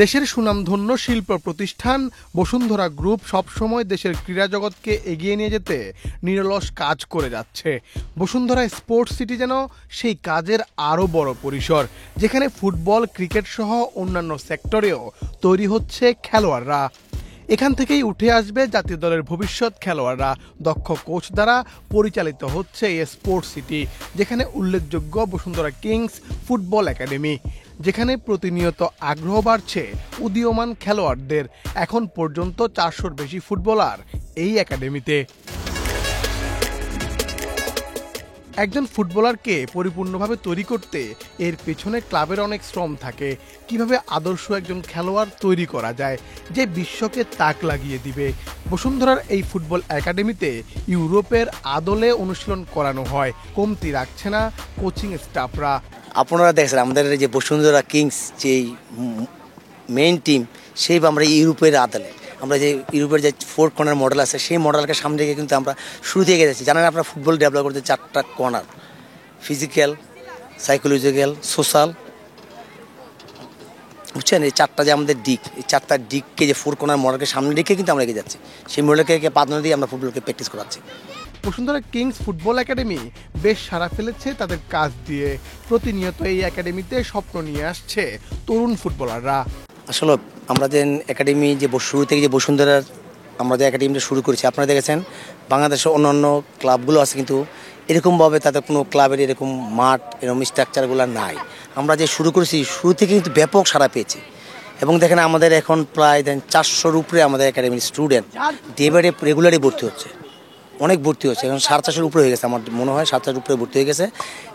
দেশের সুনামধন্য শিল্প প্রতিষ্ঠান বসুন্ধরা গ্রুপ সবসময় দেশের ক্রীড়া জগৎকে এগিয়ে নিয়ে যেতে নিরলস কাজ করে যাচ্ছে। বসুন্ধরা স্পোর্টস সিটি যেন সেই কাজের আরও বড় পরিসর, যেখানে ফুটবল, ক্রিকেট সহ অন্যান্য সেক্টরেও তৈরি হচ্ছে খেলোয়াড়রা। এখান থেকেই উঠে আসবে জাতীয় দলের ভবিষ্যৎ খেলোয়াড়রা। দক্ষ কোচ দ্বারা পরিচালিত হচ্ছে এই স্পোর্টস সিটি, যেখানে উল্লেখযোগ্য বসুন্ধরা কিংস ফুটবল একাডেমি, যেখানে প্রতিনিয়ত আগ্রহ বাড়ছে উদীয়মান খেলোয়াড়দের। এখন পর্যন্ত 400-র বেশি ফুটবলার এই একাডেমিতে। একজন ফুটবলারকে পরিপূর্ণভাবে তৈরি করতে এর পেছনে ক্লাবের অনেক শ্রম থাকে। কিভাবে আদর্শ একজন খেলোয়াড় তৈরি করা যায়, যে বিশ্বকে তাক লাগিয়ে দিবে। বসুন্ধরার এই ফুটবল একাডেমিতে ইউরোপের আদলে অনুশীলন করানো হয়, কমতি রাখছে না কোচিং স্টাফরা। আপনারা দেখছেন আমাদের যে বসুন্ধরা কিংস যে মেইন টিম, সেই আমরা ইউরোপের আদলে, আমরা যে ইউরোপের যে 4 কর্নার মডেল আছে, সেই মডেলকে সামনে রেখে কিন্তু আমরা শুরু থেকে যাচ্ছি। জানেন আপনারা ফুটবল ডেভেলপ করতে 4টা কর্নার: ফিজিক্যাল, সাইকোলজিক্যাল, সোশ্যাল, বুঝছেন? এই 4টা যে আমাদের দিক, এই 4টা দিককে যে 4 কর্নার মডেলকে সামনে রেখে কিন্তু আমরা এগিয়ে যাচ্ছি। সেই মডেলকে প্রাধান্য দিয়ে আমরা ফুটবলকে প্র্যাকটিস করাচ্ছি। বসুন্ধরা কিংস ফুটবল একাডেমি বেশ সাড়া ফেলেছে তাদের কাজ দিয়ে। প্রতিনিয়ত এই একাডেমিতে স্বপ্ন নিয়ে আসছে তরুণ ফুটবলাররা। আসলে আমরা যে একাডেমি যে শুরু থেকে যে বসুন্ধরার আমরা যে একাডেমিটা শুরু করেছি, আপনারা দেখেছেন বাংলাদেশের অন্যান্য ক্লাবগুলো আছে, কিন্তু এরকমভাবে তাদের কোনো ক্লাবের এরকম মাঠ, এরকম স্ট্রাকচারগুলো নাই। আমরা যে শুরু করেছি, শুরু থেকে কিন্তু ব্যাপক সাড়া পেয়েছি। এবং দেখেন আমাদের এখন প্রায় 400-র উপরে আমাদের একাডেমির স্টুডেন্ট ডে বাই ডে রেগুলারই ভর্তি হচ্ছে, অনেক ভর্তি হচ্ছে। এখন 450-এর উপরে হয়ে গেছে, আমার মনে হয় 450-এর উপরে ভর্তি হয়ে গেছে।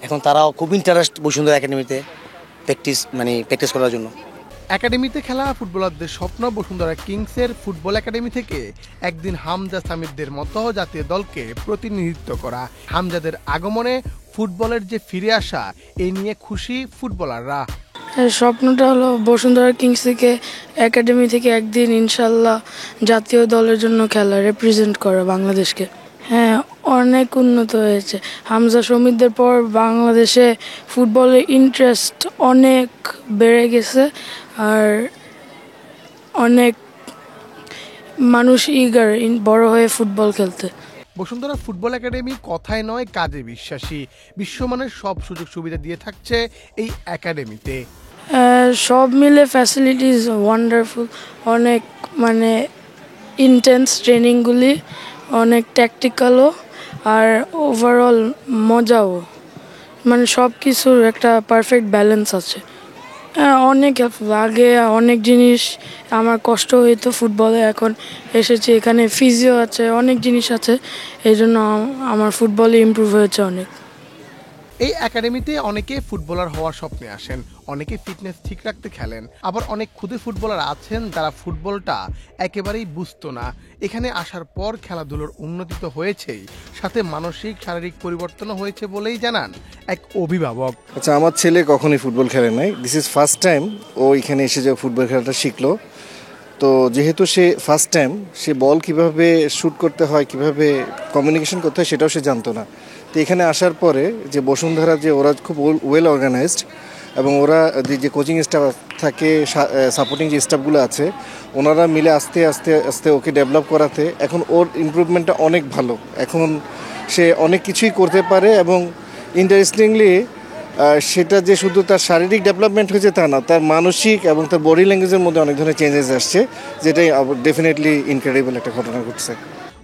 এখন তারাও খুব ইন্টারেস্ট বসুন্ধরা একাডেমিতে প্র্যাকটিস করার জন্য। একাডেমিতে খেলা ফুটবলারদের স্বপ্ন বসুন্ধরা কিংসের ফুটবল একাডেমি থেকে একদিন হামজা সামিরদের মতো জাতীয় দলকে প্রতিনিধিত্ব করা। হামজাদের আগমনে ফুটবলের যে ফিরে আসা, এই নিয়ে খুশি ফুটবলাররা। স্বপ্নটা হলো বসুন্ধরা কিংস থেকে, একাডেমি থেকে একদিন ইনশাল্লাহ জাতীয় দলের জন্য খেলা, রিপ্রেজেন্ট করা বাংলাদেশকে। হ্যাঁ, অনেক উন্নত হয়েছে। হামজা শমিরদের পর বাংলাদেশে ফুটবলের ইন্টারেস্ট অনেক বেড়ে গেছে, আর অনেক মানুষ ইগার বড় হয়ে ফুটবল খেলতে। বসুন্ধরা ফুটবল একাডেমি কথায় নয় কাজে বিশ্বাসী। বিশ্বমানের সব সুযোগ সুবিধা দিয়ে থাকছে এই একাডেমিতে। সব মিলে ফ্যাসিলিটিস ওয়ান্ডারফুল, অনেক ইন্টেন্স ট্রেনিংগুলি, অনেক ট্যাকটিক্যালও, আর ওভারঅল মজাও। সব কিছুর একটা পারফেক্ট ব্যালেন্স আছে। অনেক আগে অনেক জিনিস আমার কষ্ট হইতো ফুটবলে, এখন এসেছি এখানে ফিজিও আছে, অনেক জিনিস আছে, এই জন্য আমার ফুটবলে ইমপ্রুভ হয়েছে অনেক। এই একাডেমিতে অনেকে ফুটবলার হওয়ার স্বপ্নে আসেন, অনেকে ফিটনেস ঠিক রাখতে খেলেন, আবার অনেক ক্ষুদে ফুটবলার আছেন যারা ফুটবলটা একেবারেই বুঝতো না। এখানে আসার পর খেলাধুলোর উন্নতি তো হয়েছেই, সাথে মানসিক শারীরিক পরিবর্তনও হয়েছে বলেই জানান এক অভিভাবক। আচ্ছা, আমার ছেলে কখনোই ফুটবল খেলে নাই, দিস ইজ ফার্স্ট টাইম ও এখানে এসে যে ফুটবল খেলাটা শিখলো। তো যেহেতু সে ফার্স্ট টাইম, সে বল কিভাবে শ্যুট করতে হয়, কিভাবে কমিউনিকেশন করতে হয়, সেটাও সে জানতো না। তো এখানে আসার পরে যে বসুন্ধরা, যে ওরা খুব ওয়েল অর্গানাইজড, এবং ওরা যে কোচিং স্টাফ থাকে, সাপোর্টিং যে স্টাফগুলো আছে, ওনারা মিলে আস্তে আস্তে আস্তে ওকে ডেভেলপ করাতে এখন ওর ইমপ্রুভমেন্টটা অনেক ভালো। এখন সে অনেক কিছুই করতে পারে, এবং ইন্টারেস্টিংলি সেটা যে শুধু তার শারীরিক ডেভেলপমেন্ট হয়েছে তা না, তার মানসিক এবং তার বডি ল্যাঙ্গুয়েজের মধ্যে অনেক ধরনের চেঞ্জেস আসছে, যেটাই ডেফিনেটলি ইনক্রেডিবল একটা ঘটনা ঘটছে।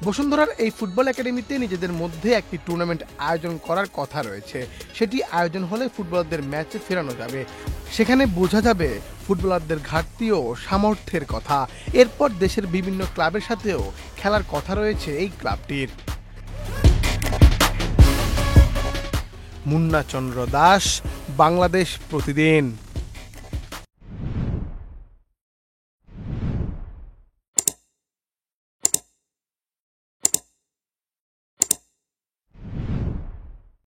বসুন্ধরার এই ফুটবল একাডেমিতে নিজেদের মধ্যে একটি টুর্নামেন্ট আয়োজন করার কথা রয়েছে। সেটি আয়োজন হলে ফুটবলারদের ম্যাচে ফেরানো যাবে, সেখানে বোঝা যাবে ফুটবলারদের ঘাটতি ও সামর্থ্যের কথা। এরপর দেশের বিভিন্ন ক্লাবের সাথেও খেলার কথা রয়েছে এই ক্লাবটির। মুন্না চন্দ্র দাস, বাংলাদেশ প্রতিদিন।